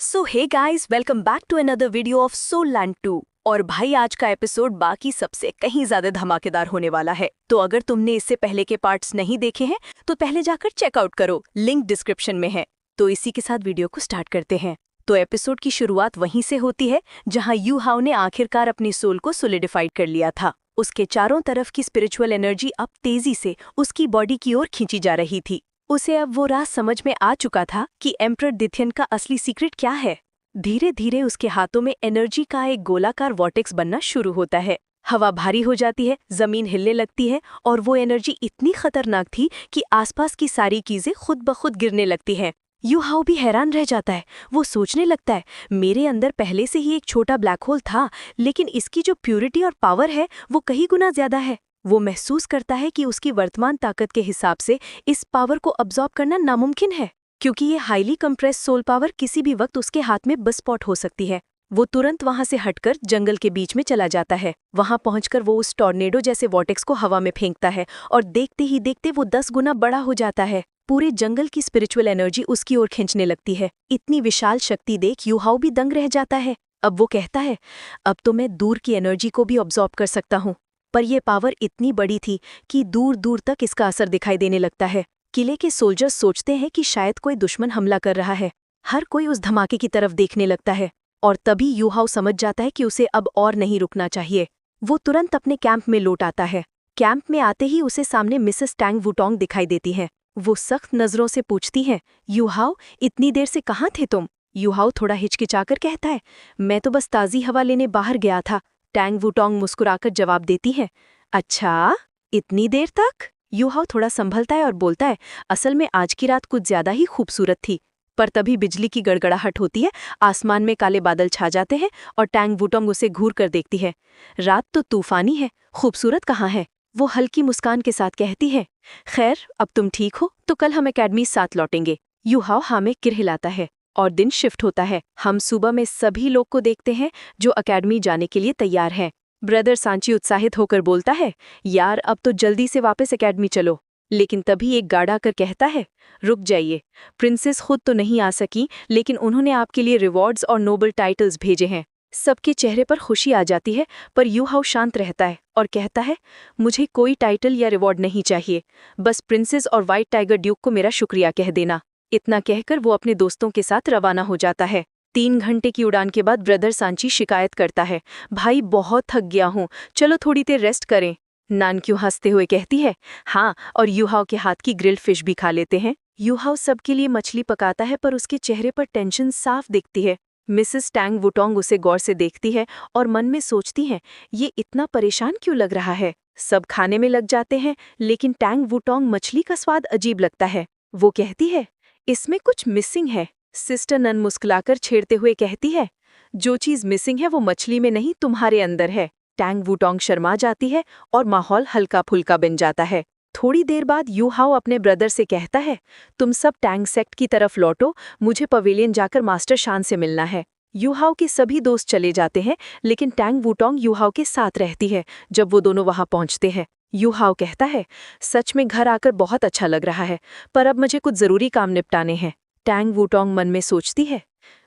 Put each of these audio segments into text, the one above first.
So hey guys, welcome back to another video of Soul Land 2। और भाई आज का एपिसोड बाकी सबसे कहीं ज्यादा धमाकेदार होने वाला है। तो अगर तुमने इससे पहले के पार्ट्स नहीं देखे हैं तो पहले जाकर चेकआउट करो, लिंक डिस्क्रिप्शन में है। तो इसी के साथ वीडियो को स्टार्ट करते हैं। तो एपिसोड की शुरुआत वहीं से होती है जहां यू हाउ ने आखिरकार अपनी सोल को सोलिडिफाइड कर लिया था। उसके चारों तरफ की स्पिरिचुअल एनर्जी अब तेजी से उसकी बॉडी की ओर खींची जा रही थी। उसे अब वो राज समझ में आ चुका था कि एम्परर दिथियन का असली सीक्रेट क्या है। धीरे धीरे उसके हाथों में एनर्जी का एक गोलाकार वॉर्टेक्स बनना शुरू होता है। हवा भारी हो जाती है, जमीन हिलने लगती है और वो एनर्जी इतनी खतरनाक थी कि आसपास की सारी चीजें खुद ब खुद गिरने लगती हैं। यू हाउ भी हैरान रह जाता है। वो सोचने लगता है, मेरे अंदर पहले से ही एक छोटा ब्लैक होल था, लेकिन इसकी जो प्यूरिटी और पावर है वो कई गुना ज्यादा है। वो महसूस करता है कि उसकी वर्तमान ताकत के हिसाब से इस पावर को अब्सॉर्ब करना नामुमकिन है, क्योंकि ये हाईली कंप्रेस सोल पावर किसी भी वक्त उसके हाथ में बस्पॉट हो सकती है। वो तुरंत वहां से हटकर जंगल के बीच में चला जाता है। वहां पहुंचकर वो उस टॉर्नेडो जैसे वॉर्टेक्स को हवा में फेंकता है और देखते ही देखते वो 10 गुना बड़ा हो जाता है। पूरे जंगल की स्पिरिचुअल एनर्जी उसकी ओर खींचने लगती है। इतनी विशाल शक्ति देख यू हाउ भी दंग रह जाता है। अब वो कहता है, अब तो मैं दूर की एनर्जी को भी ऑब्जॉर्ब कर सकता हूँ। पर यह पावर इतनी बड़ी थी कि दूर दूर तक इसका असर दिखाई देने लगता है। किले के सोल्जर्स सोचते हैं कि शायद कोई दुश्मन हमला कर रहा है। हर कोई उस धमाके की तरफ देखने लगता है और तभी यू हाउ समझ जाता है कि उसे अब और नहीं रुकना चाहिए। वो तुरंत अपने कैंप में लौट आता है। कैंप में आते ही उसे सामने मिसेस टैंग वुटोंग दिखाई देती हैं। वो सख्त नजरों से पूछती हैं, यू हाउ, इतनी देर से कहाँ थे तुम? यू हाउ थोड़ा हिचकिचाकर कहता है, मैं तो बस ताज़ी हवा लेने बाहर गया था। टैंग वुटोंग मुस्कुराकर जवाब देती है, अच्छा, इतनी देर तक? यू हाउ थोड़ा संभलता है और बोलता है, असल में आज की रात कुछ ज्यादा ही खूबसूरत थी। पर तभी बिजली की गड़गड़ाहट होती है, आसमान में काले बादल छा जाते हैं और टैंग वुटोंग उसे घूर कर देखती है। रात तो तूफानी है, खूबसूरत कहाँ है? वो हल्की मुस्कान के साथ कहती है, खैर अब तुम ठीक हो तो कल हम एकेडमी साथ लौटेंगे। यू हाउ हाँ में किर हिलाता है और दिन शिफ्ट होता है। हम सुबह में सभी लोग को देखते हैं जो एकेडमी जाने के लिए तैयार हैं। ब्रदर सांची उत्साहित होकर बोलता है, यार अब तो जल्दी से वापस एकेडमी चलो। लेकिन तभी एक गार्ड आकर कहता है, रुक जाइए, प्रिंसेस खुद तो नहीं आ सकी, लेकिन उन्होंने आपके लिए रिवॉर्ड्स और नोबल टाइटल्स भेजे हैं। सबके चेहरे पर खुशी आ जाती है, पर यू हाउ शांत रहता है और कहता है, मुझे कोई टाइटल या रिवॉर्ड नहीं चाहिए, बस प्रिंसेस और व्हाइट टाइगर ड्यूक को मेरा शुक्रिया कह देना। इतना कहकर वो अपने दोस्तों के साथ रवाना हो जाता है। 3 घंटे की उड़ान के बाद ब्रदर सांची शिकायत करता है, भाई बहुत थक गया हूँ, चलो थोड़ी देर रेस्ट करें। नान क्यों हंसते हुए कहती है, हाँ, और यू हाउ के हाथ की ग्रिल्ड फिश भी खा लेते हैं। यू हाउ सबके लिए मछली पकाता है, पर उसके चेहरे पर टेंशन साफ दिखती है। मिसेस टैंग वुटोंग उसे गौर से देखती है और मन में सोचती है, ये इतना परेशान क्यों लग रहा है। सब खाने में लग जाते हैं, लेकिन टैंग वुटोंग मछली का स्वाद अजीब लगता है। वो कहती है, इसमें कुछ मिसिंग है। सिस्टर नन मुस्कुराकर छेड़ते हुए कहती है, जो चीज मिसिंग है वो मछली में नहीं, तुम्हारे अंदर है। टैंग वुटोंग शर्मा जाती है और माहौल हल्का फुल्का बन जाता है। थोड़ी देर बाद यू हाउ अपने ब्रदर से कहता है, तुम सब टैंग सेक्ट की तरफ लौटो, मुझे पवेलियन जाकर मास्टर शान से मिलना है। यू हाउ के सभी दोस्त चले जाते हैं, लेकिन टैंग वुटोंग यू हाउ के साथ रहती है। जब वो दोनों वहां पहुंचते हैं, यू हाउ कहता है, सच में घर आकर बहुत अच्छा लग रहा है, पर अब मुझे कुछ जरूरी काम निपटाने हैं। टैंग वुटोंग मन में सोचती है,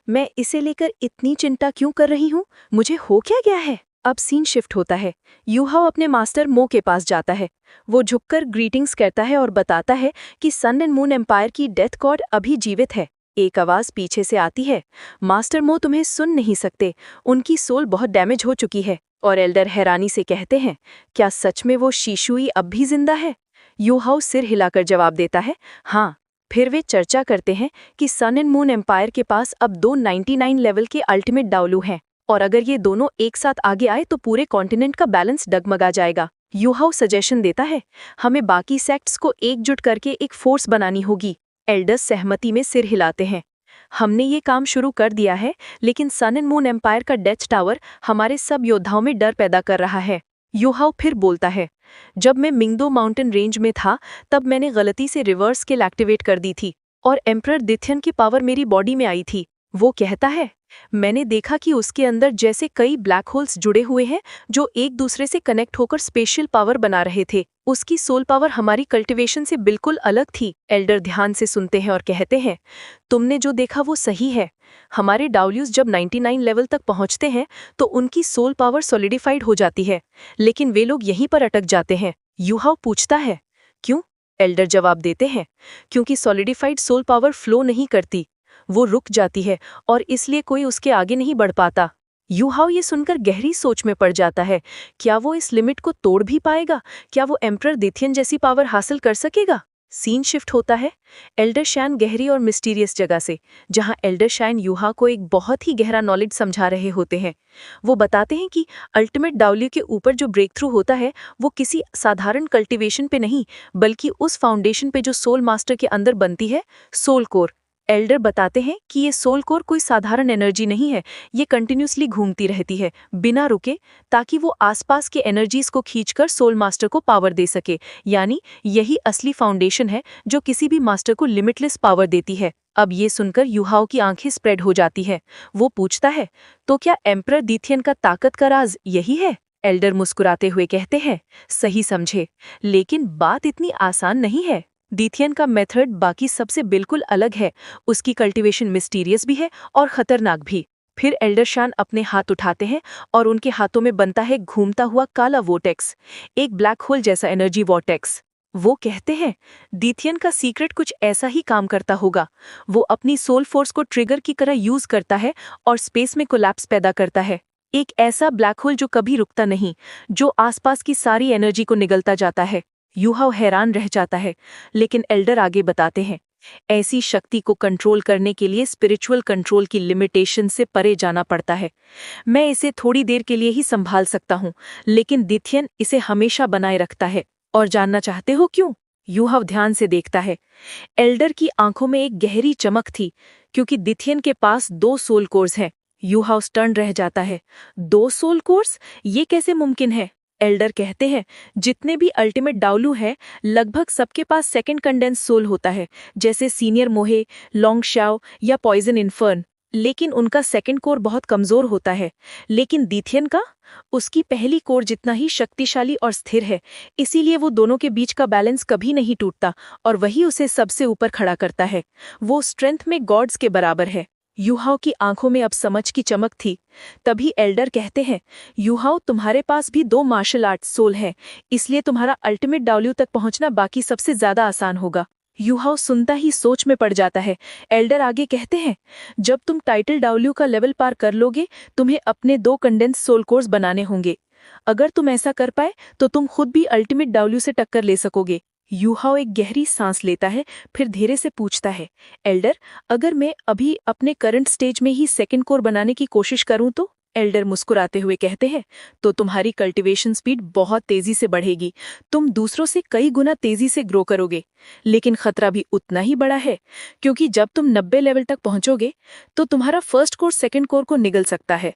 मैं इसे लेकर इतनी चिंता क्यों कर रही हूँ, मुझे हो क्या गया है। अब सीन शिफ्ट होता है। यू हाउ अपने मास्टर मो के पास जाता है। वो झुककर ग्रीटिंग्स करता है और बताता है कि सन एंड मून एम्पायर की डेथ गॉड अभी जीवित है। एक आवाज पीछे से आती है, मास्टर मो तुम्हें सुन नहीं सकते, उनकी सोल बहुत डैमेज हो चुकी है। और एल्डर हैरानी से कहते हैं, क्या सच में वो शीशुई अब भी जिंदा है? यू हाउ सिर हिलाकर जवाब देता है, हाँ। फिर वे चर्चा करते हैं कि सन एंड मून एम्पायर के पास अब 2 99 लेवल के अल्टीमेट डाउलू हैं, और अगर ये दोनों एक साथ आगे आए तो पूरे कॉन्टिनेंट का बैलेंस डगमगा जाएगा। यू हाउ सजेशन देता है, हमें बाकी सेक्ट्स को एकजुट करके एक फोर्स बनानी होगी। एल्डर्स सहमति में सिर हिलाते हैं। हमने ये काम शुरू कर दिया है, लेकिन सन एंड मून एम्पायर का डेथ टावर हमारे सब योद्धाओं में डर पैदा कर रहा है। यू हाउ फिर बोलता है, जब मैं मिंगदो माउंटेन रेंज में था तब मैंने गलती से रिवर्स स्किल एक्टिवेट कर दी थी और एम्परर दिथियन की पावर मेरी बॉडी में आई थी। वो कहता है, मैंने देखा कि उसके अंदर जैसे कई ब्लैक होल्स जुड़े हुए हैं जो एक दूसरे से कनेक्ट होकर स्पेशल पावर बना रहे थे। उसकी सोल पावर हमारी कल्टीवेशन से बिल्कुल अलग थी। एल्डर ध्यान से सुनते हैं और कहते हैं, तुमने जो देखा वो सही है। हमारे डाउल्यूज जब 99 लेवल तक पहुंचते हैं तो उनकी सोल पावर सॉलिडिफाइड हो जाती है, लेकिन वे लोग यहीं पर अटक जाते हैं। यूहाव पूछता है, क्यों? एल्डर जवाब देते हैं, क्योंकि सॉलिडिफाइड सोल पावर फ्लो नहीं करती, वो रुक जाती है और इसलिए कोई उसके आगे नहीं बढ़ पाता। यूहाव ये सुनकर गहरी सोच में पड़ जाता है। क्या वो इस लिमिट को तोड़ भी पाएगा? क्या वो एम्परर दिथियन जैसी पावर हासिल कर सकेगा? सीन शिफ्ट होता है एल्डर शैन गहरी और मिस्टीरियस जगह से, जहां एल्डर शैन यूहा को एक बहुत ही गहरा नॉलेज समझा रहे होते हैं। वो बताते हैं कि अल्टीमेट डाउली के ऊपर जो ब्रेक थ्रू होता है वो किसी साधारण कल्टीवेशन पे नहीं, बल्कि उस फाउंडेशन पे जो सोल मास्टर के अंदर बनती है, सोल कोर। एल्डर बताते हैं कि ये सोल कोर कोई साधारण एनर्जी नहीं है, ये कंटिन्यूसली घूमती रहती है बिना रुके, ताकि वो आसपास के एनर्जीज को खींचकर सोल मास्टर को पावर दे सके। यानी यही असली फाउंडेशन है जो किसी भी मास्टर को लिमिटलेस पावर देती है। अब ये सुनकर यूहाओ की आंखें स्प्रेड हो जाती है। वो पूछता है, तो क्या एम्परर दिथियन का ताकत का राज यही है? एल्डर मुस्कुराते हुए कहते हैं, सही समझे, लेकिन बात इतनी आसान नहीं है। दिथियन का मेथड बाकी सबसे बिल्कुल अलग है। उसकी कल्टीवेशन मिस्टीरियस भी है और खतरनाक भी। फिर एल्डर शान अपने हाथ उठाते हैं और उनके हाथों में बनता है घूमता हुआ काला वोटेक्स, एक ब्लैक होल जैसा एनर्जी वोटेक्स। वो कहते हैं, दिथियन का सीक्रेट कुछ ऐसा ही काम करता होगा। वो अपनी सोल फोर्स को ट्रिगर की तरह यूज करता है और स्पेस में कोलैप्स पैदा करता है। एक ऐसा ब्लैक होल जो कभी रुकता नहीं, जो आसपास की सारी एनर्जी को निगलता जाता है। यूहाव हैरान रह जाता है, लेकिन एल्डर आगे बताते हैं, ऐसी शक्ति को कंट्रोल करने के लिए स्पिरिचुअल कंट्रोल की लिमिटेशन से परे जाना पड़ता है। मैं इसे थोड़ी देर के लिए ही संभाल सकता हूँ, लेकिन दिथियन इसे हमेशा बनाए रखता है। और जानना चाहते हो क्यों? यूहाव ध्यान से देखता है। एल्डर की आंखों में एक गहरी चमक थी, क्योंकि दिथियन के पास 2 सोल कोर्स हैं। यूहाव स्टन रह जाता है। 2 सोल कोर्स? ये कैसे मुमकिन है? एल्डर कहते हैं, जितने भी अल्टीमेट डाउलू है, लगभग सबके पास सेकंड कंडेंस सोल होता है, जैसे सीनियर मोहे, लॉन्ग शाओ या पॉइजन इन्फर्न। लेकिन उनका सेकंड कोर बहुत कमजोर होता है। लेकिन दिथियन का, उसकी पहली कोर जितना ही शक्तिशाली और स्थिर है, इसीलिए वो दोनों के बीच का बैलेंस कभी नहीं टूटता और वही उसे सबसे ऊपर खड़ा करता है। वो स्ट्रेंथ में गॉड्स के बराबर है। यूहाव की आंखों में अब समझ की चमक थी। तभी एल्डर कहते हैं, यूहाव, तुम्हारे पास भी 2 मार्शल आर्ट सोल है, इसलिए तुम्हारा अल्टीमेट डाउल्यू तक पहुंचना बाकी सबसे ज्यादा आसान होगा। यूहाव सुनता ही सोच में पड़ जाता है। एल्डर आगे कहते हैं, जब तुम टाइटल डाउल्यू का लेवल पार कर लोगे, तुम्हें अपने 2 कंडेंस सोल कोर्स बनाने होंगे। अगर तुम ऐसा कर पाए तो तुम खुद भी अल्टीमेट डाउल्यू से टक्कर ले सकोगे। यूहाव एक गहरी सांस लेता है, फिर धीरे से पूछता है, एल्डर, अगर मैं अभी अपने करंट स्टेज में ही सेकंड कोर बनाने की कोशिश करूं तो? एल्डर मुस्कुराते हुए कहते हैं, तो तुम्हारी कल्टीवेशन स्पीड बहुत तेजी से बढ़ेगी। तुम दूसरों से कई गुना तेजी से ग्रो करोगे। लेकिन खतरा भी उतना ही बड़ा है, क्योंकि जब तुम 90 लेवल तक पहुंचोगे तो तुम्हारा फर्स्ट कोर सेकंड कोर को निगल सकता है।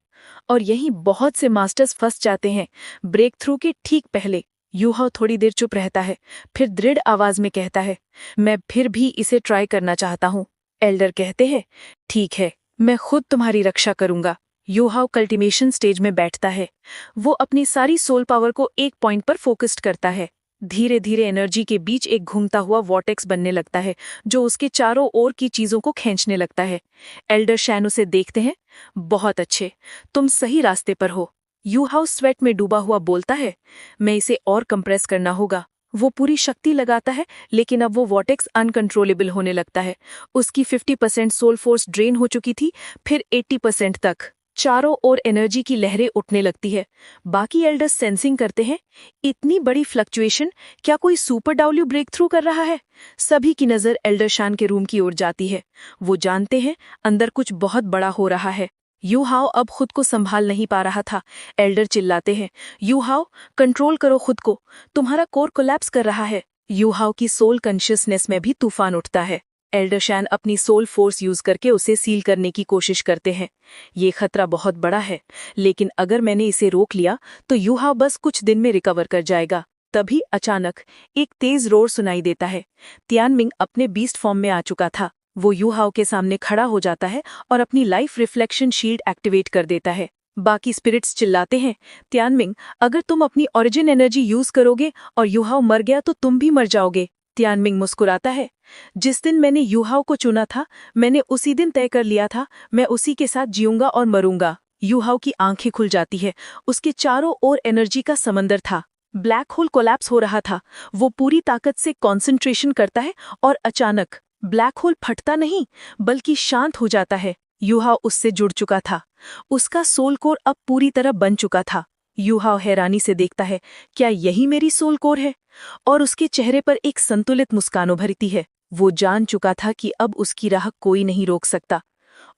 और यहीं बहुत से मास्टर्स फंस जाते हैं, ब्रेक थ्रू के ठीक पहले। यूहाव थोड़ी देर चुप रहता है, फिर दृढ़ आवाज में कहता है, मैं फिर भी इसे ट्राई करना चाहता हूँ। एल्डर कहते हैं, ठीक है, मैं खुद तुम्हारी रक्षा करूंगा। यूहाव कल्टीमेशन स्टेज में बैठता है। वो अपनी सारी सोल पावर को एक पॉइंट पर फोकस्ड करता है। धीरे धीरे एनर्जी के बीच एक घूमता हुआ वॉर्टेक्स बनने लगता है, जो उसके चारों ओर की चीजों को खींचने लगता है। एल्डर शैन उसे देखते हैं, बहुत अच्छे, तुम सही रास्ते पर हो। यूहाव स्वेट में डूबा हुआ बोलता है, मैं इसे और कंप्रेस करना होगा। वो पूरी शक्ति लगाता है, लेकिन अब वो वॉर्टेक्स अनकंट्रोलेबल होने लगता है। उसकी 50% सोल फोर्स ड्रेन हो चुकी थी, फिर 80% तक। चारों ओर एनर्जी की लहरें उठने लगती है। बाकी एल्डर्स सेंसिंग करते हैं, इतनी बड़ी फ्लक्चुएशन, क्या कोई सुपर डाउल्यू ब्रेक थ्रू कर रहा है? सभी की नजर एल्डर शान के रूम की ओर जाती है। वो जानते हैं अंदर कुछ बहुत बड़ा हो रहा है। यूहाव अब खुद को संभाल नहीं पा रहा था। एल्डर चिल्लाते हैं, यूहाव, कंट्रोल करो खुद को, तुम्हारा कोर कोलैप्स कर रहा है। यूहाव की सोल कॉन्शियसनेस में भी तूफान उठता है। एल्डर शैन अपनी सोल फोर्स यूज करके उसे सील करने की कोशिश करते हैं। ये खतरा बहुत बड़ा है, लेकिन अगर मैंने इसे रोक लिया तो यूहाव बस कुछ दिन में रिकवर कर जाएगा। तभी अचानक एक तेज रोर सुनाई देता है। तियानमिंग अपने बीस्ट फॉर्म में आ चुका था। वो यूहाओ के सामने खड़ा हो जाता है और अपनी लाइफ रिफ्लेक्शन शील्ड एक्टिवेट कर देता है। बाकी स्पिरिट्स चिल्लाते हैं, तियानमिंग, अगर तुम अपनी ओरिजिन एनर्जी यूज करोगे और यूहाओ मर गया तो तुम भी मर जाओगे। तियानमिंग मुस्कुराता है, जिस दिन मैंने यूहाओ को चुना था, मैंने उसी दिन तय कर लिया था, मैं उसी के साथ जीऊंगा और मरूंगा। यूहाओ की आंखें खुल जाती है, उसके चारों ओर एनर्जी का समंदर था। ब्लैक होल कोलैप्स हो रहा था। वो पूरी ताकत से कॉन्सेंट्रेशन करता है और अचानक ब्लैक होल फटता नहीं, बल्कि शांत हो जाता है। यूहाओ उससे जुड़ चुका था। उसका सोल कोर अब पूरी तरह बन चुका था। यूहाओ हैरानी से देखता है, क्या यही मेरी सोल कोर है? और उसके चेहरे पर एक संतुलित मुस्कान उभरती है। वो जान चुका था कि अब उसकी राह कोई नहीं रोक सकता।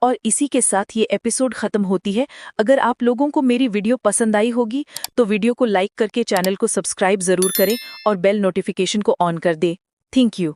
और इसी के साथ ये एपिसोड खत्म होती है। अगर आप लोगों को मेरी वीडियो पसंद आई होगी तो वीडियो को लाइक करके चैनल को सब्सक्राइब जरूर करें और बेल नोटिफिकेशन को ऑन कर दें। Thank you.